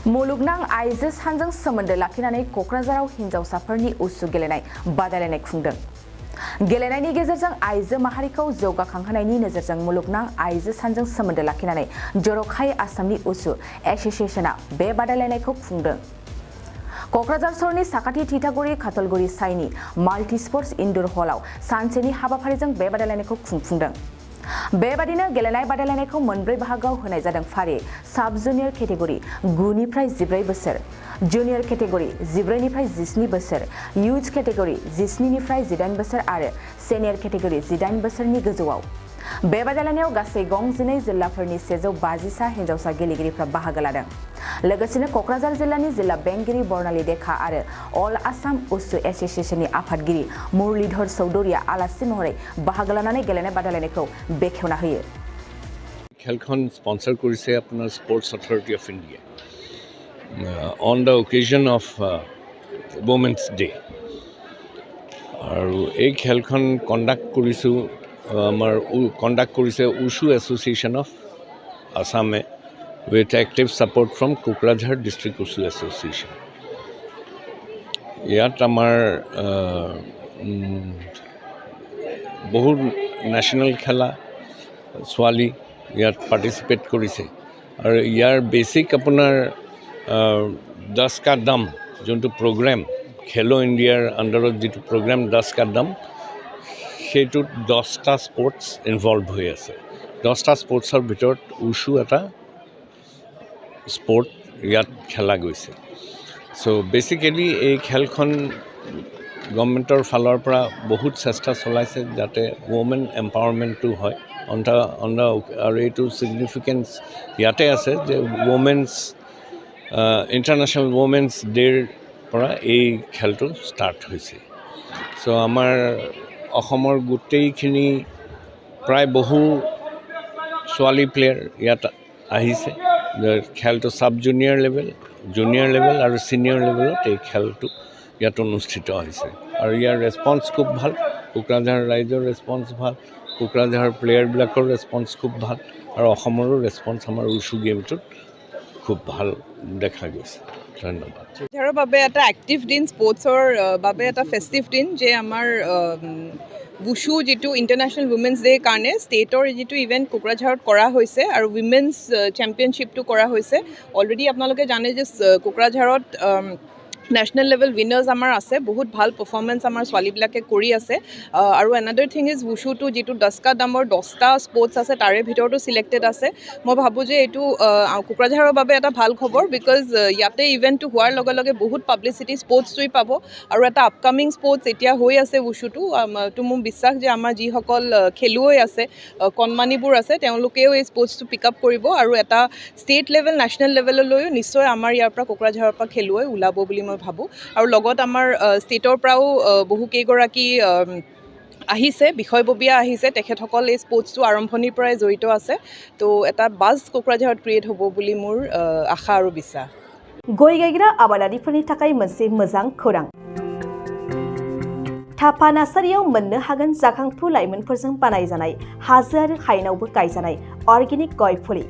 मुलुगनां आइजो सानजों सोमोन्दो लाखिनानै क'क्राझाराव हिन्जावसाफोरनि उसु गेलेनाय बादायलायनाय खुंदों। गेलेनायनि गेजेरजों आइजो माहारिखौ जौगाखांहोनायनि नोजोरजों मुलुगनां आइजो सानजों सोमोन्दो लाखिनानै जर'खायै आसामनि उसु एस'सिएशनआ बे बादायलायनायखौ खुंदों। क'क्राझार सहरनि साखाथि थिथागुरि कातलगुरि साइनि माल्टी स्पर्ट्स इनडोर हलाव सानसेनि हाबाफारिजों बे बादायलायनायखौ खुंफुंदों। बेबादिनो गेलेनाय बादायलायनायखौ मोनब्रै बाहागोआव होनाय जादों। फारि साब जुनियर केटेगरि 9 निफ्राय 14 बोसोर, जुनियर केटेगरि 14 निफ्राय 17 बोसोर, युथ केटेगरि 17 निफ्राय 18 बोसोर आरो सेनियर केटेगरि 18 बोसोरनि गोजौआव। बे बादायलायनायाव गासै 12 जिल्लाफोरनि 150 सा हिन्जावसा गेलेगिरिफ्रा बाहागो लादों। लोगोसेनो क'क्राझार जिल्लानि जिल्ला बेंगिरि बर्नाली देखा आरो अल आसाम उसु एस'सिएशननि आफादगिरि मुरलीधर चौधुरीया आलासि महरै बाहागो लानानै गेलेनाय बादायलायनायखौ बेखेवना होयो। খেলখন স্পন্সৰ কৰিছে আপোনাৰ sports authority of India on the occasion of women's day. আৰু এই খেলখন কণ্ডাক্ট কৰিছে উছু এছ'চিয়েশ্যন অফ আছামে with active support from Kokrajhar District Ushu Association. ইয়াত আমাৰ বহু নেশ্যনেল খেলা ছোৱালী ইয়াত পাৰ্টিচিপেট কৰিছে আৰু ইয়াৰ বেছিক আপোনাৰ 10 কা দম যোনটো প্ৰগ্ৰেম খেলো ইণ্ডিয়াৰ আণ্ডাৰত যিটো প্ৰগ্ৰেম 10 কা দম সেইটোত 10টা স্পৰ্টছ ইনভলভ হৈ আছে। 10টা স্পৰ্টছৰ ভিতৰত উছু এটা স্পৰ্ট ইয়াত খেলা গৈছে। চ' বেচিকেলি এই খেলখন গভৰ্ণমেণ্টৰ ফালৰ পৰা বহুত চেষ্টা চলাইছে যাতে ৱমেন এম্পাৱাৰমেণ্টটো হয় আৰু এইটো ছিগনিফিকেঞ্চ ইয়াতে আছে যে ইণ্টাৰনেশ্যনেল ৱমেন্স ডে'ৰ পৰা এই খেলটো ষ্টাৰ্ট হৈছে। চ' আমাৰ অসমৰ গোটেইখিনি প্ৰায় বহু ছোৱালী প্লেয়াৰ ইয়াত আহিছে। খেলটো sub junior level, junior level আৰু ছিনিয়ৰ লেভেলত এই খেলটো ইয়াত অনুষ্ঠিত হৈছে আৰু ইয়াৰ ৰেছপন্স খুব ভাল। কোকৰাঝাৰ ৰাইজৰ ৰেছপন্স ভাল, কোকৰাঝাৰ প্লেয়াৰবিলাকৰ ৰেছপন্স খুব ভাল আৰু অসমৰো ৰেছপন্স আমাৰ উছু গেমটোত খুব ভাল দেখা গৈছে। ধন্যবাদ। কোকৰাঝাৰৰ বাবে এটা এক্টিভ দিন, স্পৰ্টছৰ বাবে এটা ফেষ্টিভ দিন যে আমাৰ উছু যিটো ইণ্টাৰনেশ্যনেল ৱমেন্স ডে' কাৰণে ষ্টেটৰ যিটো ইভেণ্ট কোকৰাঝাৰত কৰা হৈছে আৰু উইমেন্স চেম্পিয়নশ্বিপটো কৰা হৈছে। অলৰেডি আপোনালোকে জানে যে কোকৰাঝাৰত নেশ্যনেল লেভেল উইনাৰ্ছ আমাৰ আছে, বহুত ভাল পাৰফৰ্মেঞ্চ আমাৰ ছোৱালীবিলাকে কৰি আছে। আৰু এনাডাৰ থিং ইজ উছুটো যিটো 10 কা দামৰ 10টা স্পৰ্টছ আছে তাৰে ভিতৰতো চিলেক্টেড আছে। মই ভাবোঁ যে এইটো কোকৰাঝাৰৰ বাবে এটা ভাল খবৰ, বিকজ ইয়াতে ইভেণ্টটো হোৱাৰ লগে লগে বহুত পাব্লিচিটি স্পৰ্টছটোৱে পাব আৰু এটা আপকামিং স্পৰ্টছ এতিয়া হৈ আছে উছুটো। তো মোৰ বিশ্বাস যে আমাৰ যিসকল খেলুৱৈ আছে, কণমানিবোৰ আছে, তেওঁলোকেও এই স্পৰ্টছটো পিক আপ কৰিব আৰু এটা ষ্টেট লেভেল নেশ্যনেল লেভেললৈও নিশ্চয় আমাৰ ইয়াৰ পৰা কোকৰাঝাৰৰ পৰা খেলুৱৈ ওলাব বুলি মই ভাবোঁ। আৰু লগত আমাৰ ষ্টেটৰ পৰাও বহুকেইগৰাকী আহিছে, বিষয়ববীয়া আহিছে, তেখেতসকল এই স্পৰ্টছটো আৰম্ভণিৰ পৰাই জড়িত আছে। তো এটা বাজ কোকৰাঝাৰত ক্ৰিয়েট হ'ব বুলি মোৰ আশা আৰু বিশ্বাস। गय गायग्रा आबादारिफोरनि थाखाय मोनसे मोजां खौरां। थापा नार्सारियाव मोननो हागोन जाखांफु लाइमोनफोरजों बानायजानाय हाजो आरो हायेनावबो गायजानाय अर्गेनिक गय फुलि।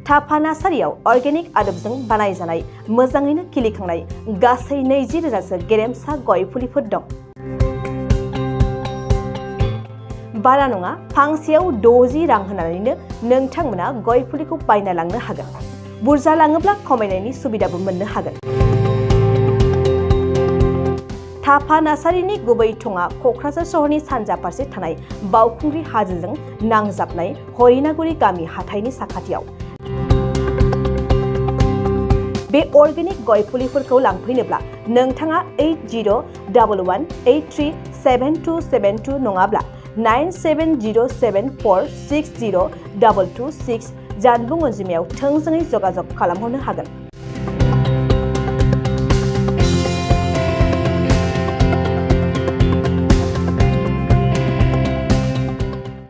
थापा नार्सारियाव अर्गेनिक आदबजों बानायजानाय मोजाङैनो खिलिखांनाय गासै 20,000सो गेरेमसा गय फुलिफोर दं। बारा नङा, फांसेयाव 60 रां होनानैनो नोंथांमोना गय फुलिखौ बायना लांनो हागोन। बुरजा लाङोब्ला खमायनायनि सुबिदाबो मोननो हागोन। थापा नार्सारिनि गुबै थङा क'क्राझार सहरनि सानजा फारसे थानाय बावखुंग्रि हाजोजों नांजाबनाय हरिनागुरि गामि हाथाइनि साखाथियाव। बे अर्गेनिक गय फुलिफोरखौ लांफैनोब्ला नोंथाङा 8011837272 नङाब्ला 9707460226 जानबुं अनजिमायाव थोंजोङै जगाजग खालामहरनो हागोन।